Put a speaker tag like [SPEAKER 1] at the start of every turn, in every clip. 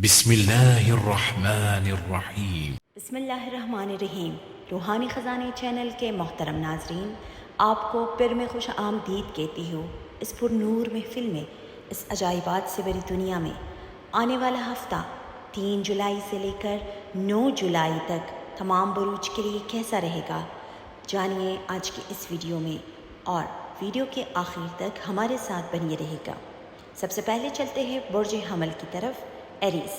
[SPEAKER 1] بسم اللہ الرحمن الرحیم۔
[SPEAKER 2] بسم اللہ الرحمن الرحیم۔ روحانی خزانے چینل کے محترم ناظرین، آپ کو پھر میں خوش آمدید کہتی ہوں اس پر نور محفل میں، اس عجائبات سے بری دنیا میں۔ آنے والا ہفتہ 3 جولائی سے لے کر 9 جولائی تک تمام بروج کے لیے کیسا رہے گا، جانیے آج کی اس ویڈیو میں، اور ویڈیو کے آخر تک ہمارے ساتھ بنیے رہے گا۔ سب سے پہلے چلتے ہیں برج حمل کی طرف۔ ایریز،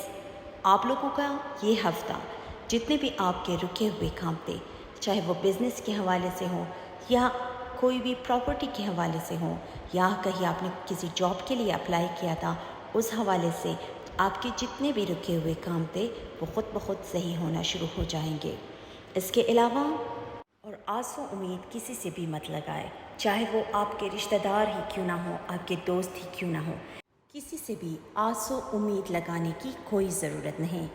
[SPEAKER 2] آپ لوگوں کا یہ ہفتہ جتنے بھی آپ کے رکے ہوئے کام تھے، چاہے وہ بزنس کے حوالے سے ہوں یا کوئی بھی پراپرٹی کے حوالے سے ہوں، یا کہیں آپ نے کسی جاب کے لیے اپلائی کیا تھا اس حوالے سے، آپ کے جتنے بھی رکے ہوئے کام تھے وہ خود بخود صحیح ہونا شروع ہو جائیں گے۔ اس کے علاوہ اور آس و امید کسی سے بھی مت لگائے، چاہے وہ آپ کے رشتہ دار ہی کیوں نہ ہوں، آپ کے دوست ہی کیوں نہ ہوں، کسی سے بھی آس و امید لگانے کی کوئی ضرورت نہیں۔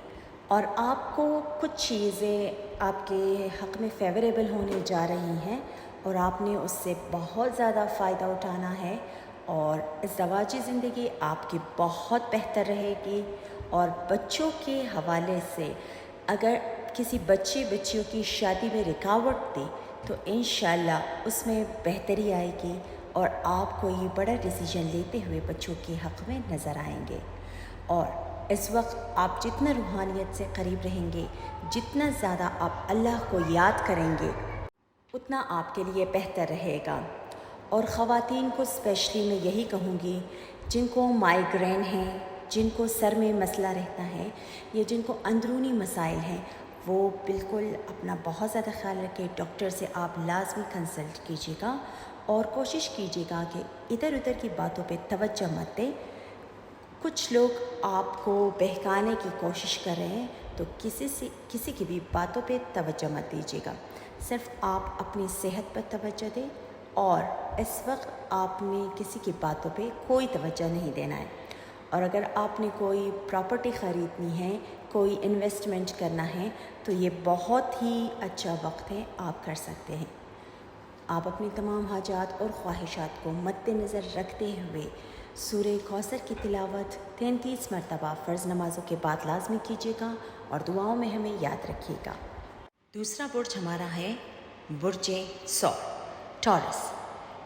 [SPEAKER 2] اور آپ کو کچھ چیزیں آپ کے حق میں فیوریبل ہونے جا رہی ہیں اور آپ نے اس سے بہت زیادہ فائدہ اٹھانا ہے، اور ازدواجی زندگی آپ کی بہت بہتر رہے گی۔ اور بچوں کے حوالے سے اگر کسی بچیوں کی شادی میں رکاوٹ تھی تو انشاءاللہ اس میں بہتری آئے گی، اور آپ کو یہ بڑا ڈیسیجن لیتے ہوئے بچوں کے حق میں نظر آئیں گے۔ اور اس وقت آپ جتنا روحانیت سے قریب رہیں گے، جتنا زیادہ آپ اللہ کو یاد کریں گے، اتنا آپ کے لیے بہتر رہے گا۔ اور خواتین کو اسپیشلی میں یہی کہوں گی، جن کو مائیگرین ہیں، جن کو سر میں مسئلہ رہتا ہے، یا جن کو اندرونی مسائل ہیں، وہ بالکل اپنا بہت زیادہ خیال رکھیں۔ ڈاکٹر سے آپ لازمی کنسلٹ کیجیے گا، اور کوشش کیجیے گا کہ ادھر ادھر کی باتوں پہ توجہ مت دیں۔ کچھ لوگ آپ کو بہکانے کی کوشش کر رہے ہیں، تو کسی کی بھی باتوں پہ توجہ مت دیجیے گا، صرف آپ اپنی صحت پر توجہ دیں، اور اس وقت آپ نے کسی کی باتوں پہ کوئی توجہ نہیں دینا ہے۔ اور اگر آپ نے کوئی پراپرٹی خریدنی ہے، کوئی انویسٹمنٹ کرنا ہے، تو یہ بہت ہی اچھا وقت ہے، آپ کر سکتے ہیں۔ آپ اپنی تمام حاجات اور خواہشات کو مد نظر رکھتے ہوئے سورہ کوثر کی تلاوت 33 مرتبہ فرض نمازوں کے بعد لازمی کیجیے گا، اور دعاؤں میں ہمیں یاد رکھیے گا۔ دوسرا برج ہمارا ہے برج ثور، ٹورس۔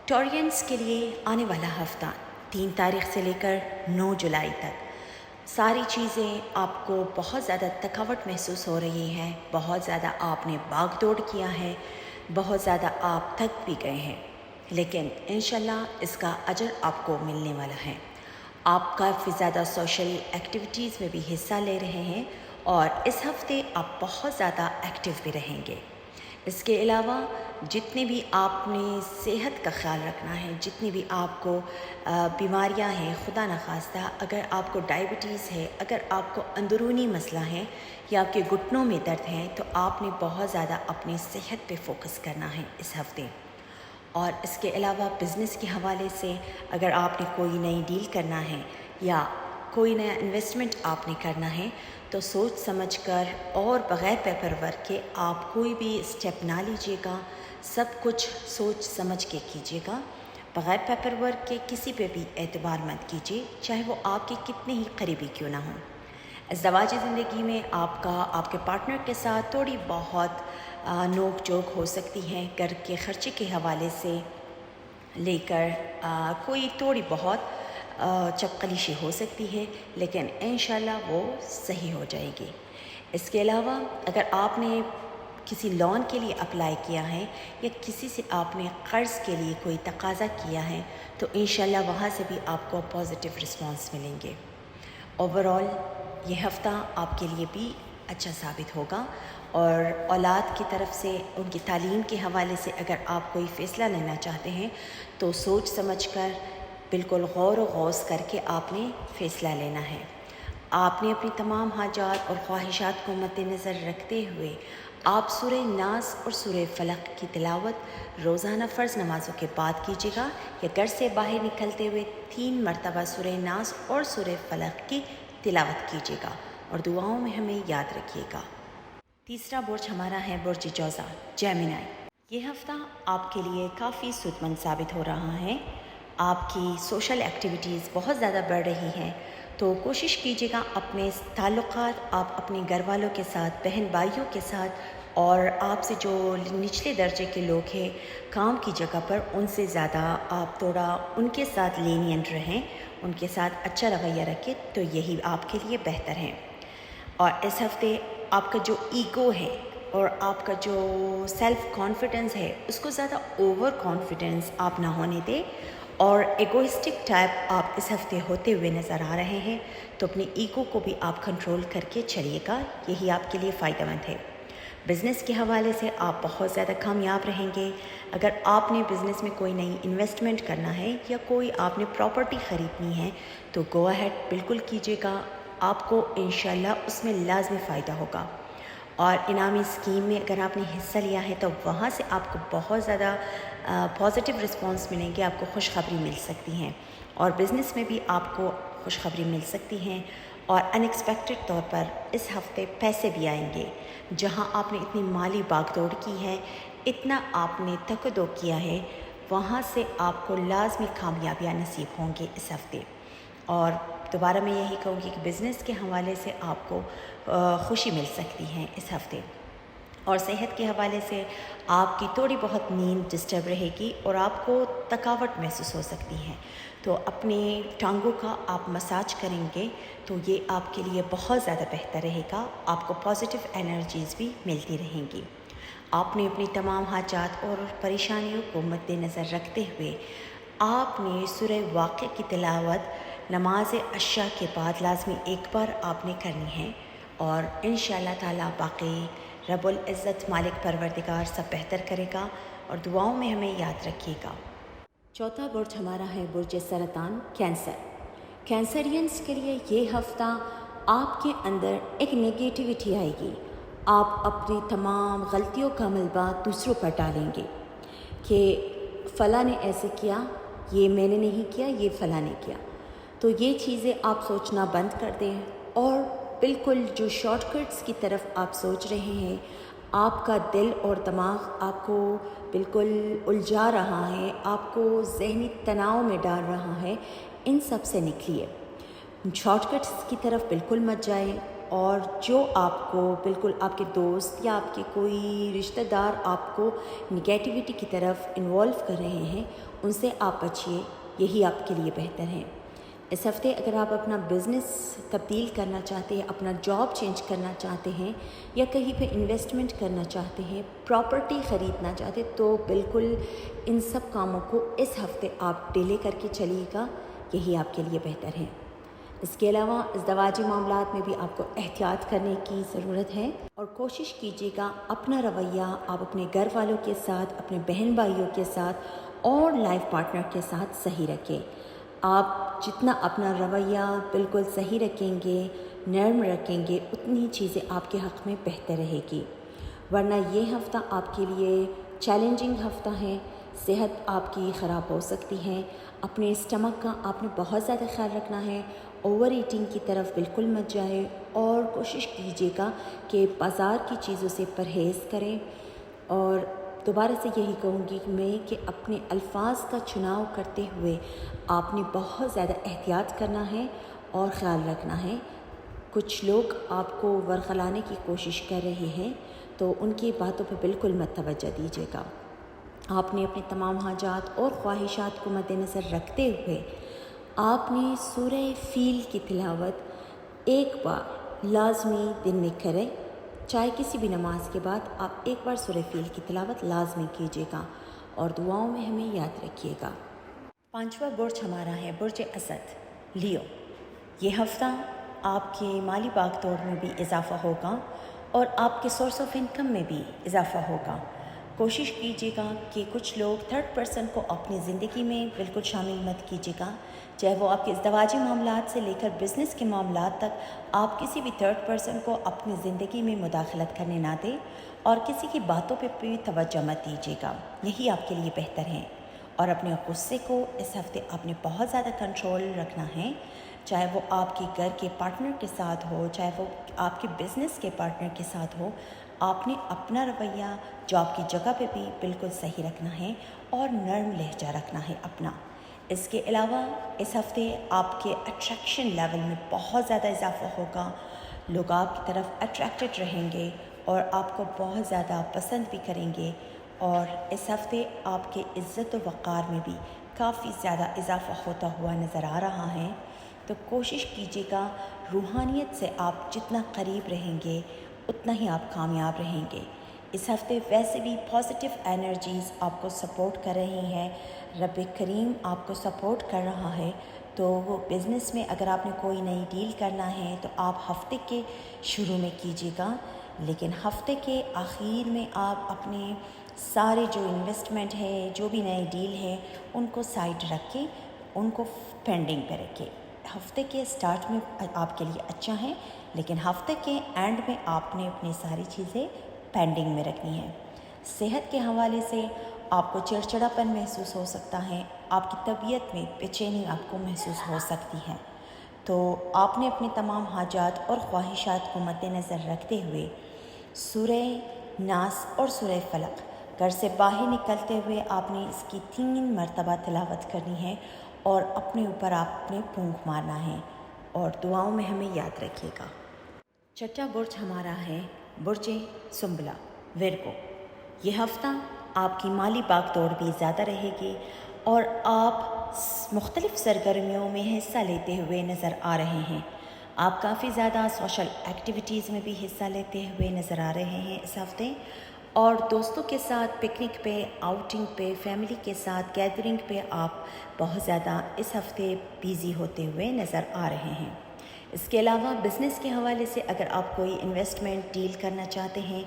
[SPEAKER 2] ٹورینس کے لیے آنے والا ہفتہ 3 تاریخ سے لے کر 9 جولائی تک ساری چیزیں آپ کو بہت زیادہ تھکاوٹ محسوس ہو رہی ہے، بہت زیادہ آپ نے باغ دوڑ کیا ہے، بہت زیادہ آپ تھک بھی گئے ہیں، لیکن انشاءاللہ اس کا اجر آپ کو ملنے والا ہے۔ آپ کافی زیادہ سوشل ایکٹیویٹیز میں بھی حصہ لے رہے ہیں، اور اس ہفتے آپ بہت زیادہ ایکٹیو بھی رہیں گے۔ اس کے علاوہ جتنے بھی آپ نے صحت کا خیال رکھنا ہے، جتنی بھی آپ کو بیماریاں ہیں، خدا نخواستہ اگر آپ کو ڈائبٹیز ہے، اگر آپ کو اندرونی مسئلہ ہے، یا آپ کے گھٹنوں میں درد ہیں، تو آپ نے بہت زیادہ اپنی صحت پہ فوکس کرنا ہے اس ہفتے۔ اور اس کے علاوہ بزنس کے حوالے سے اگر آپ نے کوئی نئی ڈیل کرنا ہے یا کوئی نیا انویسٹمنٹ آپ نے کرنا ہے، تو سوچ سمجھ کر اور بغیر پیپر ورک کے آپ کوئی بھی اسٹیپ نہ لیجیے گا، سب کچھ سوچ سمجھ کے کیجیے گا۔ بغیر پیپر ورک کے کسی پہ بھی اعتبار مت کیجیے، چاہے وہ آپ کے کتنے ہی قریبی کیوں نہ ہوں۔ ازدواجی زندگی میں آپ کے پارٹنر کے ساتھ تھوڑی بہت نوک جھوک ہو سکتی ہے، گھر کے خرچے کے حوالے سے لے کر کوئی تھوڑی بہت چپقلیشی ہو سکتی ہے، لیکن انشاءاللہ وہ صحیح ہو جائے گی۔ اس کے علاوہ اگر آپ نے کسی لون کے لیے اپلائی کیا ہے، یا کسی سے آپ نے قرض کے لیے کوئی تقاضا کیا ہے، تو انشاءاللہ وہاں سے بھی آپ کو پازیٹیو رسپانس ملیں گے۔ اوورآل یہ ہفتہ آپ کے لیے بھی اچھا ثابت ہوگا، اور اولاد کی طرف سے ان کی تعلیم کے حوالے سے اگر آپ کوئی فیصلہ لینا چاہتے ہیں، تو سوچ سمجھ کر بالکل غور و غوض کر کے آپ نے فیصلہ لینا ہے۔ آپ نے اپنی تمام حاجات اور خواہشات کو مد نظر رکھتے ہوئے آپ سورہ ناس اور سورہ فلق کی تلاوت روزانہ فرض نمازوں کے بعد کیجیے گا، یا گھر سے باہر نکلتے ہوئے 3 مرتبہ سورہ ناس اور سورہ فلق کی تلاوت کیجیے گا، اور دعاؤں میں ہمیں یاد رکھیے گا۔ تیسرا برج ہمارا ہے برج جوزا، جیمنائی۔ یہ ہفتہ آپ کے لیے کافی سودمند ثابت ہو رہا ہے۔ آپ کی سوشل ایکٹیویٹیز بہت زیادہ بڑھ رہی ہیں، تو کوشش کیجیے گا اپنے تعلقات آپ اپنے گھر والوں کے ساتھ، بہن بھائیوں کے ساتھ اور آپ سے جو نچلے درجے کے لوگ ہیں کام کی جگہ پر، ان سے زیادہ آپ تھوڑا ان کے ساتھ لینینٹ رہیں، ان کے ساتھ اچھا رویہ رکھیں، تو یہی آپ کے لیے بہتر ہے۔ اور اس ہفتے آپ کا جو ایگو ہے اور آپ کا جو سیلف کانفیڈنس ہے اس کو زیادہ اوور کانفیڈنس آپ نہ ہونے دیں، اور ایگوئسٹک ٹائپ آپ اس ہفتے ہوتے ہوئے نظر آ رہے ہیں، تو اپنے ایگو کو بھی آپ کنٹرول کر کے چلیے گا، یہی آپ کے لیے فائدہ مند ہے۔ بزنس کے حوالے سے آپ بہت زیادہ کامیاب رہیں گے۔ اگر آپ نے بزنس میں کوئی نئی انویسٹمنٹ کرنا ہے یا کوئی آپ نے پراپرٹی خریدنی ہے تو گو اہیڈ بالکل کیجیے گا، آپ کو انشاءاللہ اس میں لازمی فائدہ ہوگا۔ اور انعامی اسکیم میں اگر آپ نے حصہ لیا ہے تو وہاں سے آپ کو بہت زیادہ پازیٹیو رسپانس ملیں گے، آپ کو خوشخبری مل سکتی ہیں، اور بزنس میں بھی آپ کو خوشخبری مل سکتی ہیں، اور ان ایکسپیکٹڈ طور پر اس ہفتے پیسے بھی آئیں گے۔ جہاں آپ نے اتنی مالی باغ دوڑ کی ہے، اتنا آپ نے تقدو کیا ہے، وہاں سے آپ کو لازمی کامیابیاں نصیب ہوں گے اس ہفتے۔ اور دوبارہ میں یہی کہوں گی کہ بزنس کے حوالے سے آپ کو خوشی مل سکتی ہے اس ہفتے۔ اور صحت کے حوالے سے آپ کی تھوڑی بہت نیند ڈسٹرب رہے گی اور آپ کو تھکاوٹ محسوس ہو سکتی ہے، تو اپنے ٹانگوں کا آپ مساج کریں گے تو یہ آپ کے لیے بہت زیادہ بہتر رہے گا، آپ کو پازیٹیو انرجیز بھی ملتی رہیں گی۔ آپ نے اپنی تمام حاجات اور پریشانیوں کو مد نظر رکھتے ہوئے آپ نے سورہ واقعہ کی تلاوت نماز عشاء کے بعد لازمی ایک بار آپ نے کرنی ہے، اور انشاءاللہ تعالیٰ باقی رب العزت مالک پروردگار سب بہتر کرے گا، اور دعاؤں میں ہمیں یاد رکھیے گا۔ چوتھا برج ہمارا ہے برج سرطان، کینسر۔ کینسرینس کے لیے یہ ہفتہ آپ کے اندر ایک نگیٹیوٹی آئے گی، آپ اپنی تمام غلطیوں کا ملبہ دوسروں پر ڈالیں گے کہ فلاں نے ایسے کیا، یہ میں نے نہیں کیا، یہ فلاں نے کیا، تو یہ چیزیں آپ سوچنا بند کر دیں، اور بالکل جو شارٹ کٹس کی طرف آپ سوچ رہے ہیں، آپ کا دل اور دماغ آپ کو بالکل الجھا رہا ہے، آپ کو ذہنی تناؤ میں ڈال رہا ہے، ان سب سے نکلیے، شارٹ کٹس کی طرف بالکل مت جائیں، اور جو آپ کو بالکل آپ کے دوست یا آپ کے کوئی رشتہ دار آپ کو نگیٹیوٹی کی طرف انوالو کر رہے ہیں، ان سے آپ بچیے، یہی آپ کے لیے بہتر ہے۔ اس ہفتے اگر آپ اپنا بزنس تبدیل کرنا چاہتے ہیں، اپنا جاب چینج کرنا چاہتے ہیں، یا کہیں پہ انویسٹمنٹ کرنا چاہتے ہیں، پراپرٹی خریدنا چاہتے ہیں، تو بالکل ان سب کاموں کو اس ہفتے آپ ڈیلے کر کے چلیے گا، یہی آپ کے لیے بہتر ہے۔ اس کے علاوہ ازدواجی معاملات میں بھی آپ کو احتیاط کرنے کی ضرورت ہے، اور کوشش کیجیے گا اپنا رویہ آپ اپنے گھر والوں کے ساتھ، اپنے بہن بھائیوں کے ساتھ اور لائف پارٹنر کے ساتھ صحیح رکھیں۔ آپ جتنا اپنا رویہ بالکل صحیح رکھیں گے، نرم رکھیں گے، اتنی چیزیں آپ کے حق میں بہتر رہے گی، ورنہ یہ ہفتہ آپ کے لیے چیلنجنگ ہفتہ ہے، صحت آپ کی خراب ہو سکتی ہے، اپنے اسٹمک کا آپ نے بہت زیادہ خیال رکھنا ہے، اوور ایٹنگ کی طرف بالکل مت جائے، اور کوشش کیجیے گا کہ بازار کی چیزوں سے پرہیز کریں۔ اور دوبارہ سے یہی کہوں گی میں کہ اپنے الفاظ کا چناؤ کرتے ہوئے آپ نے بہت زیادہ احتیاط کرنا ہے اور خیال رکھنا ہے۔ کچھ لوگ آپ کو ورغلانے کی کوشش کر رہے ہیں، تو ان کی باتوں پہ بالکل مت توجہ دیجیے گا۔ آپ نے اپنے تمام حاجات اور خواہشات کو مد نظر رکھتے ہوئے آپ نے سورہ فیل کی تلاوت ایک بار لازمی دن میں کریں، چاہے کسی بھی نماز کے بعد آپ ایک بار سورہ فیل کی تلاوت لازمی کیجیے گا، اور دعاؤں میں ہمیں یاد رکھیے گا۔ پانچواں برج ہمارا ہے برج اسد، لیو۔ یہ ہفتہ آپ کے مالی باغ دوڑ میں بھی اضافہ ہوگا، اور آپ کے سورس آف انکم میں بھی اضافہ ہوگا۔ کوشش کیجیے گا کہ کچھ لوگ تھرڈ پرسن کو اپنی زندگی میں بالکل شامل مت کیجیے گا، چاہے وہ آپ کے ازدواجی معاملات سے لے کر بزنس کے معاملات تک، آپ کسی بھی تھرڈ پرسن کو اپنی زندگی میں مداخلت کرنے نہ دیں، اور کسی کی باتوں پہ بھی توجہ مت دیجیے گا، یہی آپ کے لیے بہتر ہے۔ اور اپنے غصے کو اس ہفتے آپ نے بہت زیادہ کنٹرول رکھنا ہے، چاہے وہ آپ کے گھر کے پارٹنر کے ساتھ ہو، چاہے وہ آپ کے بزنس کے پارٹنر کے ساتھ ہو، آپ نے اپنا رویہ جاب کی جگہ پہ بھی بالکل صحیح رکھنا ہے، اور نرم لہجہ رکھنا ہے اپنا۔ اس کے علاوہ اس ہفتے آپ کے اٹریکشن لیول میں بہت زیادہ اضافہ ہوگا، لوگ آپ کی طرف اٹریکٹڈ رہیں گے اور آپ کو بہت زیادہ پسند بھی کریں گے، اور اس ہفتے آپ کے عزت و وقار میں بھی کافی زیادہ اضافہ ہوتا ہوا نظر آ رہا ہے۔ تو کوشش کیجیے گا روحانیت سے آپ جتنا قریب رہیں گے اتنا ہی آپ کامیاب رہیں گے۔ اس ہفتے ویسے بھی پازیٹیو انرجیز آپ کو سپورٹ کر رہی ہیں، رب کریم آپ کو سپورٹ کر رہا ہے۔ تو وہ بزنس میں اگر آپ نے کوئی نئی ڈیل کرنا ہے تو آپ ہفتے کے شروع میں کیجیے گا، لیکن ہفتے کے آخر میں آپ اپنے سارے جو انویسٹمنٹ ہے، جو بھی نئی ڈیل ہے، ان کو سائڈ رکھ کے ان کو پینڈنگ پہ رکھے۔ ہفتے کے سٹارٹ میں آپ کے لیے اچھا ہے، لیکن ہفتے کے اینڈ میں آپ نے اپنی ساری چیزیں پینڈنگ میں رکھنی ہے۔ صحت کے حوالے سے آپ کو چڑچڑاپن محسوس ہو سکتا ہے، آپ کی طبیعت میں بے چینی آپ کو محسوس ہو سکتی ہے، تو آپ نے اپنے تمام حاجات اور خواہشات کو مد نظر رکھتے ہوئے سورہ ناس اور سورہ فلق گھر سے باہر نکلتے ہوئے آپ نے اس کی 3 مرتبہ تلاوت کرنی ہے اور اپنے اوپر آپ نے پھونک مارنا ہے، اور دعاؤں میں ہمیں یاد رکھیے گا۔ چھٹا برج ہمارا ہے برج سنبلہ ورگو۔ یہ ہفتہ آپ کی مالی باغ دوڑ بھی زیادہ رہے گی اور آپ مختلف سرگرمیوں میں حصہ لیتے ہوئے نظر آ رہے ہیں۔ آپ کافی زیادہ سوشل ایکٹیویٹیز میں بھی حصہ لیتے ہوئے نظر آ رہے ہیں اس ہفتے، اور دوستوں کے ساتھ پکنک پہ، آؤٹنگ پہ، فیملی کے ساتھ گیدرنگ پہ آپ بہت زیادہ اس ہفتے بیزی ہوتے ہوئے نظر آ رہے ہیں۔ اس کے علاوہ بزنس کے حوالے سے اگر آپ کوئی انویسٹمنٹ ڈیل کرنا چاہتے ہیں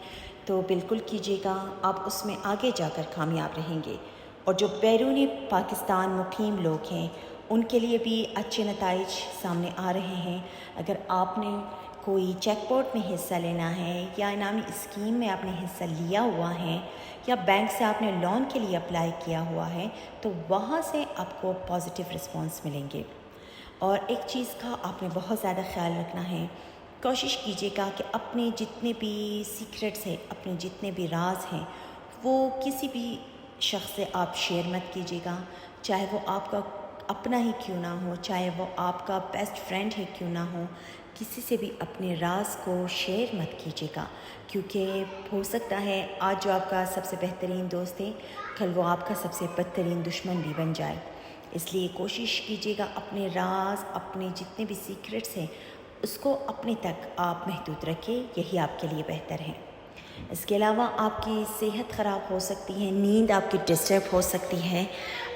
[SPEAKER 2] تو بالکل کیجیے گا، آپ اس میں آگے جا کر کامیاب رہیں گے، اور جو بیرونی پاکستان مقیم لوگ ہیں ان کے لیے بھی اچھے نتائج سامنے آ رہے ہیں۔ اگر آپ نے کوئی چیک پورٹ میں حصہ لینا ہے یا انعامی اسکیم میں آپ نے حصہ لیا ہوا ہے یا بینک سے آپ نے لون کے لیے اپلائی کیا ہوا ہے تو وہاں سے آپ کو پازیٹیو رسپانس ملیں گے۔ اور ایک چیز کا آپ نے بہت زیادہ خیال رکھنا ہے، کوشش کیجیے گا کہ اپنے جتنے بھی سیکرٹس ہیں، اپنے جتنے بھی راز ہیں، وہ کسی بھی شخص سے آپ شیئر مت کیجیے گا، چاہے وہ آپ کا اپنا ہی کیوں نہ ہو، چاہے وہ آپ کا بیسٹ فرینڈ ہی کیوں نہ ہو، کسی سے بھی اپنے راز کو شیئر مت کیجیے گا، کیونکہ ہو سکتا ہے آج جو آپ کا سب سے بہترین دوست ہے کل وہ آپ کا سب سے بدترین دشمن بھی بن جائے۔ اس لیے کوشش کیجیے گا اپنے راز، اپنے جتنے بھی سیکرٹس ہیں اس کو اپنے تک آپ محدود رکھیں، یہی آپ کے لیے بہتر ہے۔ اس کے علاوہ آپ کی صحت خراب ہو سکتی ہے، نیند آپ کی ڈسٹرب ہو سکتی ہے،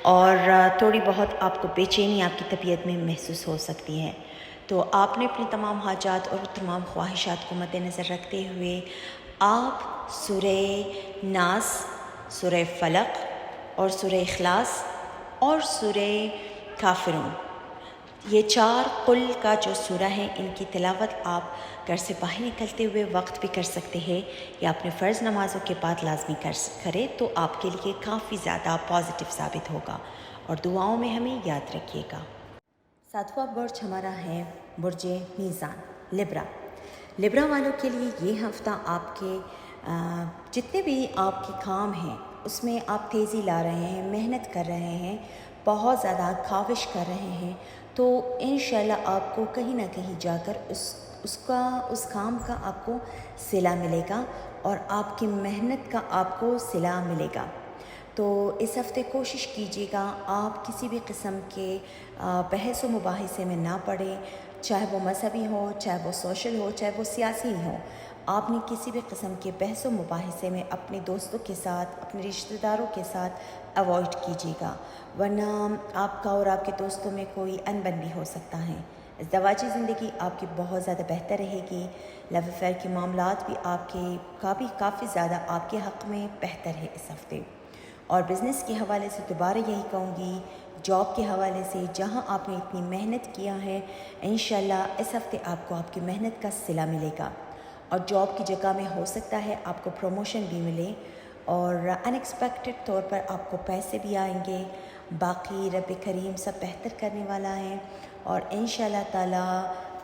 [SPEAKER 2] اور تھوڑی بہت آپ کو بے چینی آپ کی طبیعت میں محسوس ہو سکتی ہے، تو آپ نے اپنے تمام حاجات اور تمام خواہشات کو مد نظر رکھتے ہوئے آپ سورہ ناس، سورہ فلق اور سورہ اخلاص اور سورہ کافرون، یہ 4 قل کا جو سورہ ہے ان کی تلاوت آپ گھر سے باہر نکلتے ہوئے وقت بھی کر سکتے ہیں یا اپنے فرض نمازوں کے بعد لازمی کریں تو آپ کے لیے کافی زیادہ پازیٹیو ثابت ہوگا، اور دعاؤں میں ہمیں یاد رکھیے گا۔ 7واں برج ہمارا ہے برج میزان لبرا۔ لبرا والوں کے لیے یہ ہفتہ آپ کے جتنے بھی آپ کے کام ہیں اس میں آپ تیزی لا رہے ہیں، محنت کر رہے ہیں، بہت زیادہ کاوش کر رہے ہیں، تو انشاءاللہ آپ کو کہیں نہ کہیں جا کر اس کام کا آپ کو صلہ ملے گا اور آپ کی محنت کا آپ کو صلہ ملے گا۔ تو اس ہفتے کوشش کیجیے گا آپ کسی بھی قسم کے بحث و مباحثے میں نہ پڑیں، چاہے وہ مذہبی ہو، چاہے وہ سوشل ہو، چاہے وہ سیاسی ہو، آپ نے کسی بھی قسم کے بحث و مباحثے میں اپنے دوستوں کے ساتھ، اپنے رشتہ داروں کے ساتھ اوائڈ کیجیے گا، ورنہ آپ کا اور آپ کے دوستوں میں کوئی انبن بھی ہو سکتا ہے۔ ازدواجی زندگی آپ کی بہت زیادہ بہتر رہے گی، لو افیئر کے معاملات بھی آپ کے کافی زیادہ آپ کے حق میں بہتر ہے اس ہفتے۔ اور بزنس کے حوالے سے دوبارہ یہی کہوں گی، جاب کے حوالے سے جہاں آپ نے اتنی محنت کیا ہے انشاءاللہ اس ہفتے آپ کو آپ کی محنت کا صلہ ملے گا، اور جاب کی جگہ میں ہو سکتا ہے آپ کو پروموشن بھی ملے اور ان ایکسپیکٹڈ طور پر آپ کو پیسے بھی آئیں گے۔ باقی رب کریم سب بہتر کرنے والا ہے، اور انشاءاللہ تعالی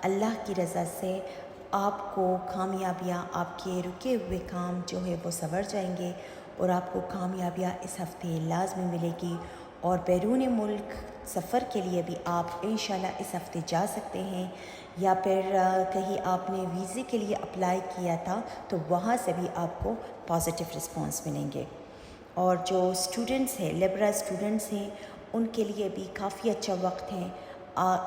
[SPEAKER 2] اللہ کی رضا سے آپ کو کامیابیاں، آپ کے رکے ہوئے کام جو ہے وہ سنور جائیں گے، اور آپ کو کامیابیاں اس ہفتے لازمی ملے گی، اور بیرون ملک سفر کے لیے بھی آپ انشاءاللہ اس ہفتے جا سکتے ہیں، یا پھر کہیں آپ نے ویزے کے لیے اپلائی کیا تھا تو وہاں سے بھی آپ کو پازیٹیو رسپانس ملیں گے۔ اور جو اسٹوڈنٹس ہیں، لبرا اسٹوڈنٹس ہیں، ان کے لیے بھی کافی اچھا وقت ہے۔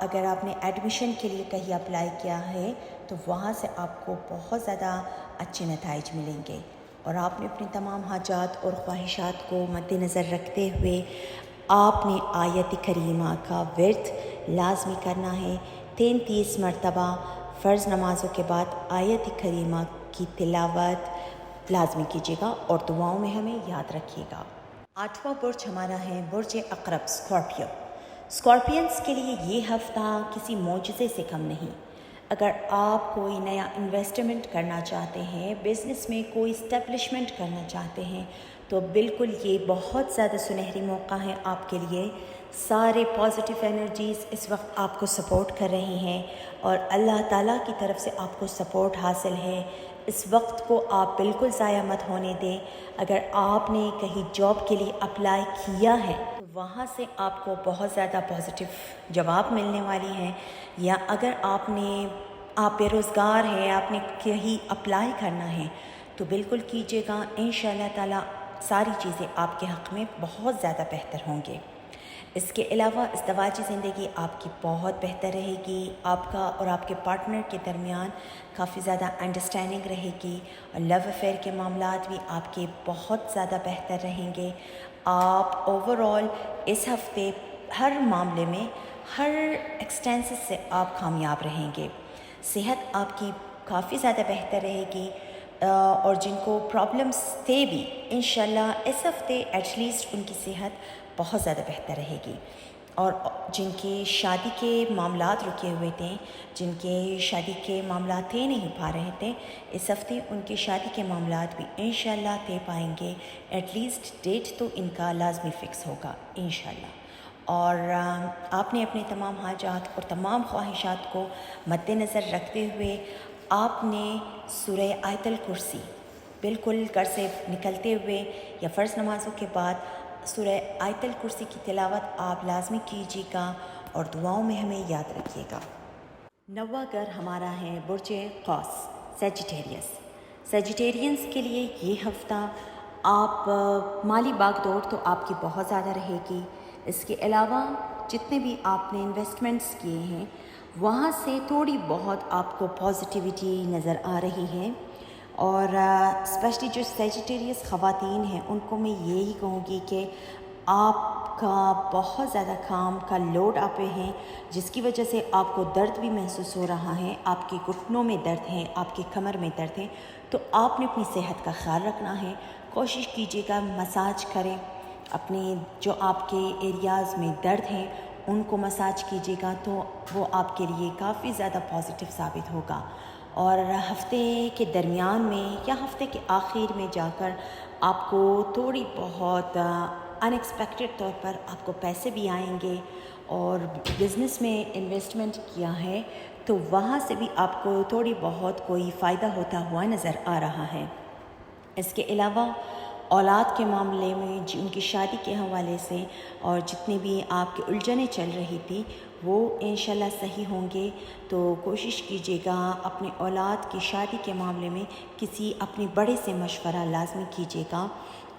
[SPEAKER 2] اگر آپ نے ایڈمیشن کے لیے کہیں اپلائی کیا ہے تو وہاں سے آپ کو بہت زیادہ اچھے نتائج ملیں گے، اور آپ نے اپنی تمام حاجات اور خواہشات کو مد نظر رکھتے ہوئے آپ نے آیت کریمہ کا ورد لازمی کرنا ہے۔ 33 مرتبہ فرض نمازوں کے بعد آیت کریمہ کی تلاوت لازمی کیجیے گا، اور دعاؤں میں ہمیں یاد رکھیے گا۔ 8واں برج ہمارا ہے برج عقرب، اسکارپیو۔ اسکارپینس کے لیے یہ ہفتہ کسی معجزے سے کم نہیں۔ اگر آپ کوئی نیا انویسٹمنٹ کرنا چاہتے ہیں، بزنس میں کوئی اسٹیبلشمنٹ کرنا چاہتے ہیں، تو بالکل یہ بہت زیادہ سنہری موقع ہے آپ کے لیے۔ سارے پازیٹیو انرجیز اس وقت آپ کو سپورٹ کر رہی ہیں، اور اللہ تعالیٰ کی طرف سے آپ کو سپورٹ حاصل ہے۔ اس وقت کو آپ بالکل ضائع مت ہونے دیں۔ اگر آپ نے کہیں جاب کے لیے اپلائی کیا ہے تو وہاں سے آپ کو بہت زیادہ پازیٹیو جواب ملنے والی ہیں، یا اگر آپ بے روزگار ہیں، آپ نے کہیں اپلائی کرنا ہے تو بالکل کیجیے گا۔ انشاءاللہ تعالیٰ ساری چیزیں آپ کے حق میں بہت زیادہ بہتر ہوں گے۔ اس کے علاوہ ازدواجی زندگی آپ کی بہت بہتر رہے گی، آپ کا اور آپ کے پارٹنر کے درمیان کافی زیادہ انڈرسٹینڈنگ رہے گی، اور لو افیئر کے معاملات بھی آپ کے بہت زیادہ بہتر رہیں گے۔ آپ اوور آل اس ہفتے ہر معاملے میں، ہر ایکسٹینسز سے آپ کامیاب رہیں گے۔ صحت آپ کی کافی زیادہ بہتر رہے گی، اور جن کو پرابلمس تھے بھی انشاءاللہ اس ہفتے ایٹ لیسٹ ان کی صحت بہت زیادہ بہتر رہے گی۔ اور جن کی شادی کے معاملات رکے ہوئے تھے، جن کے شادی کے معاملات طے نہیں پا رہے تھے، اس ہفتے ان کے شادی کے معاملات بھی انشاءاللہ طے پائیں گے۔ ایٹ لیسٹ ڈیٹ تو ان کا لازمی فکس ہوگا انشاءاللہ۔ اور آپ نے اپنے تمام حاجات اور تمام خواہشات کو مد نظر رکھتے ہوئے آپ نے سورہ آیت الکرسی بالکل گھر سے نکلتے ہوئے یا فرض نمازوں کے بعد سورہ آیت الکرسی کی تلاوت آپ لازمی کیجیے گا، اور دعاؤں میں ہمیں یاد رکھیے گا۔ 9واں گھر ہمارا ہے برج قوس، سیجیٹیریس۔ سیجیٹیرینس کے لیے یہ ہفتہ آپ مالی باغ دوڑ تو آپ کی بہت زیادہ رہے گی۔ اس کے علاوہ جتنے بھی آپ نے انویسٹمنٹس کیے ہیں وہاں سے تھوڑی بہت آپ کو پازیٹیوٹی نظر آ رہی ہے، اور اسپیشلی جو سیجیٹیریس خواتین ہیں ان کو میں یہی کہوں گی کہ آپ کا بہت زیادہ کام کا لوڈ آپ پہ ہے، جس کی وجہ سے آپ کو درد بھی محسوس ہو رہا ہے، آپ کے گھٹنوں میں درد ہے، آپ کی کمر میں درد ہے، تو آپ نے اپنی صحت کا خیال رکھنا ہے۔ کوشش کیجیے گا مساج کریں، اپنے جو آپ کے ایریاز میں درد ہیں ان کو مساج کیجیے گا تو وہ آپ کے لیے کافی زیادہ پازیٹیو ثابت ہوگا۔ اور ہفتے کے درمیان میں یا ہفتے کے آخر میں جا کر آپ کو تھوڑی بہت ان ایکسپیکٹڈ طور پر آپ کو پیسے بھی آئیں گے، اور بزنس میں انویسٹمنٹ کیا ہے تو وہاں سے بھی آپ کو تھوڑی بہت کوئی فائدہ ہوتا ہوا نظر آ رہا ہے۔ اس کے علاوہ اولاد کے معاملے میں ان کی شادی کے حوالے سے اور جتنی بھی آپ کی الجھنیں چل رہی تھی وہ انشاءاللہ صحیح ہوں گے، تو کوشش کیجیے گا اپنے اولاد کی شادی کے معاملے میں کسی اپنے بڑے سے مشورہ لازمی کیجیے گا،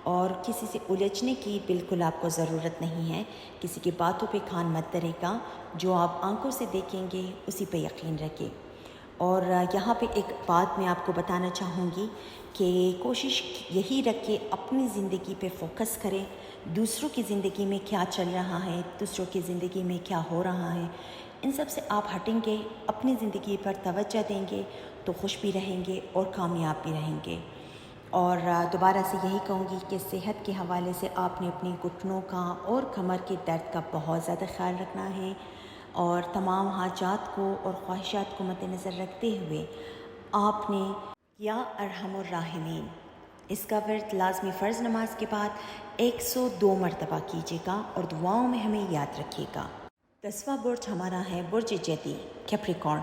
[SPEAKER 2] اور کسی سے الجھنے کی بالکل آپ کو ضرورت نہیں ہے۔ کسی کی باتوں پہ کان مت دھرے گا، جو آپ آنکھوں سے دیکھیں گے اسی پہ یقین رکھیں۔ اور یہاں پہ ایک بات میں آپ کو بتانا چاہوں گی کہ کوشش یہی رکھے اپنی زندگی پہ فوکس کریں، دوسروں کی زندگی میں کیا چل رہا ہے، دوسروں کی زندگی میں کیا ہو رہا ہے، ان سب سے آپ ہٹیں گے، اپنی زندگی پر توجہ دیں گے تو خوش بھی رہیں گے اور کامیاب بھی رہیں گے۔ اور دوبارہ سے یہی کہوں گی کہ صحت کے حوالے سے آپ نے اپنی گھٹنوں کا اور کمر کے درد کا بہت زیادہ خیال رکھنا ہے، اور تمام حاجات کو اور خواہشات کو مد نظر رکھتے ہوئے آپ نے یا ارحم الراحمین اس کا ورد لازمی فرض نماز کے بعد 102 مرتبہ کیجیے گا، اور دعاؤں میں ہمیں یاد رکھیے گا۔ 10واں برج ہمارا ہے برج جدی، کیپریکارن۔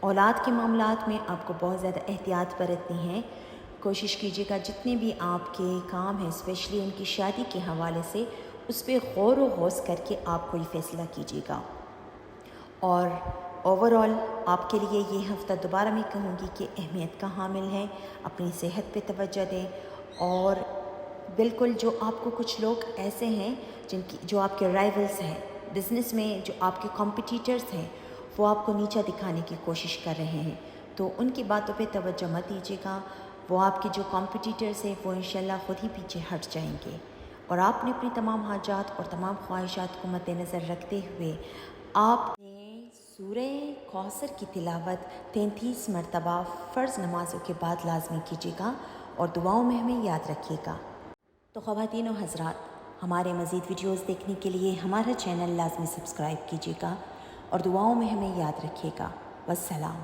[SPEAKER 2] اولاد کے معاملات میں آپ کو بہت زیادہ احتیاط برتنی ہے. کوشش کیجیے گا جتنے بھی آپ کے کام ہیں اسپیشلی ان کی شادی کے حوالے سے اس پہ غور و غوص کر کے آپ کوئی فیصلہ کیجیے گا. اور اوورآل آپ کے لیے یہ ہفتہ دوبارہ میں کہوں گی کہ اہمیت کا حامل ہے. اپنی صحت پہ توجہ دیں. اور بالکل جو آپ کو کچھ لوگ ایسے ہیں جو آپ کے رائیولز ہیں بزنس میں، جو آپ کے کمپٹیٹرز ہیں، وہ آپ کو نیچا دکھانے کی کوشش کر رہے ہیں، تو ان کی باتوں پہ توجہ مت دیجیے گا. وہ آپ کے جو کمپٹیٹرز ہیں وہ انشاءاللہ خود ہی پیچھے ہٹ جائیں گے. اور آپ نے اپنی تمام حاجات اور تمام خواہشات کو مد نظر رکھتے ہوئے آپ نے سورہ کوثر کی تلاوت 33 مرتبہ فرض نمازوں کے بعد لازمی کیجیے گا اور دعاؤں میں ہمیں یاد رکھیے گا. تو خواتین و حضرات، ہمارے مزید ویڈیوز دیکھنے کے لیے ہمارا چینل لازمی سبسکرائب کیجیے گا اور دعاؤں میں ہمیں یاد رکھیے گا. والسلام.